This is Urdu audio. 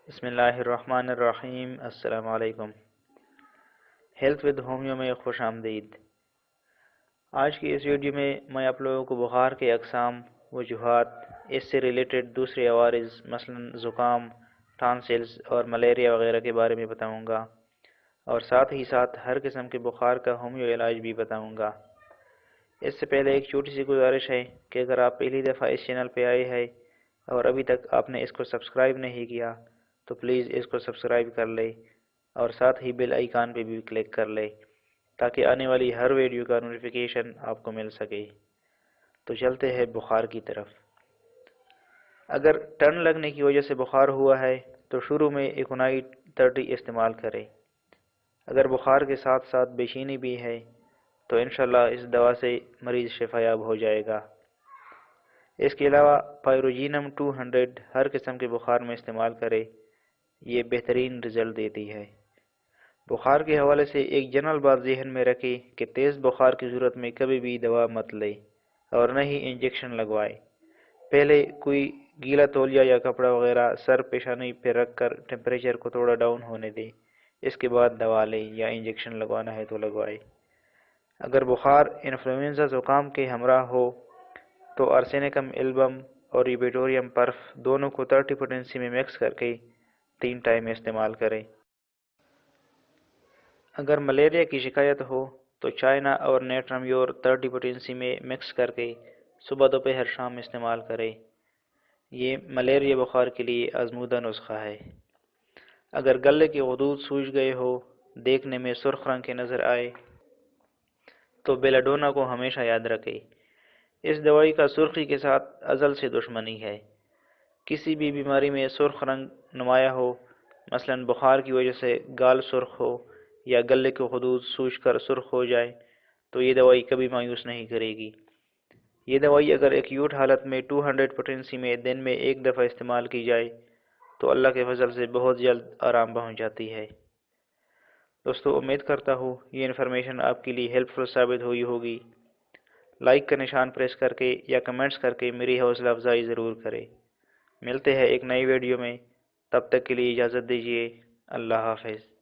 بسم اللہ الرحمن الرحیم۔ السلام علیکم۔ ہیلتھ ود ہومیو میں خوش آمدید۔ آج کی اس ویڈیو میں آپ لوگوں کو بخار کے اقسام، وجوہات، اس سے ریلیٹڈ دوسرے عوارض مثلا زکام، ٹانسلز اور ملیریا وغیرہ کے بارے میں بتاؤں گا، اور ساتھ ہی ساتھ ہر قسم کے بخار کا ہومیو علاج بھی بتاؤں گا۔ اس سے پہلے ایک چھوٹی سی گزارش ہے کہ اگر آپ پہلی دفعہ اس چینل پہ آئے ہیں اور ابھی تک آپ نے اس کو سبسکرائب نہیں کیا تو پلیز اس کو سبسکرائب کر لیں اور ساتھ ہی بیل آئیکن پہ بھی کلک کر لیں تاکہ آنے والی ہر ویڈیو کا نوٹیفیکیشن آپ کو مل سکے۔ تو چلتے ہیں بخار کی طرف۔ اگر ٹرن لگنے کی وجہ سے بخار ہوا ہے تو شروع میں ایکونائٹ 30 استعمال کریں۔ اگر بخار کے ساتھ ساتھ بے چینی بھی ہے تو انشاءاللہ اس دوا سے مریض شفا یاب ہو جائے گا۔ اس کے علاوہ پائروجینم 200 ہر قسم کے بخار میں استعمال کرے، یہ بہترین رزلٹ دیتی ہے۔ بخار کے حوالے سے ایک جنرل بات ذہن میں رکھیں کہ تیز بخار کی صورت میں کبھی بھی دوا مت لے اور نہ ہی انجیکشن لگوائے۔ پہلے کوئی گیلا تولیہ یا کپڑا وغیرہ سر پیشانی پہ رکھ کر ٹمپریچر کو تھوڑا ڈاؤن ہونے دیں، اس کے بعد دوا لے یا انجیکشن لگوانا ہے تو لگوائے۔ اگر بخار انفلوئنزا زکام کے ہمراہ ہو تو ارسینیکم ایلبم اور ایبیٹوریم پرف دونوں کو 30 پوٹنسی میں مکس کر کے 3 ٹائم استعمال کریں۔ اگر ملیریا کی شکایت ہو تو چائنا اور نیٹرمیور 30 پوٹنسی میں مکس کر کے صبح دوپہر شام استعمال کریں۔ یہ ملیریا بخار کے لیے آزمودہ نسخہ ہے۔ اگر گلے کے غدود سوج گئے ہو، دیکھنے میں سرخ رنگ کے نظر آئے تو بیلاڈونا کو ہمیشہ یاد رکھیں۔ اس دوائی کا سرخی کے ساتھ ازل سے دشمنی ہے۔ کسی بھی بیماری میں سرخ رنگ نمایاں ہو، مثلا بخار کی وجہ سے گال سرخ ہو یا گلے کے خدود سوج کر سرخ ہو جائے تو یہ دوائی کبھی مایوس نہیں کرے گی۔ یہ دوائی اگر ایکیوٹ حالت میں 200 پوٹنسی میں دن میں ایک دفعہ استعمال کی جائے تو اللہ کے فضل سے بہت جلد آرام پہنچ جاتی ہے۔ دوستو، امید کرتا ہوں یہ انفارمیشن آپ کے لیے ہیلپ فل ثابت ہوئی ہوگی۔ لائک کا نشان پریس کر کے یا کمنٹس کر کے میری حوصلہ افزائی ضرور کریں۔ ملتے ہیں ایک نئی ویڈیو میں، تب تک کے لیے اجازت دیجیے۔ اللہ حافظ۔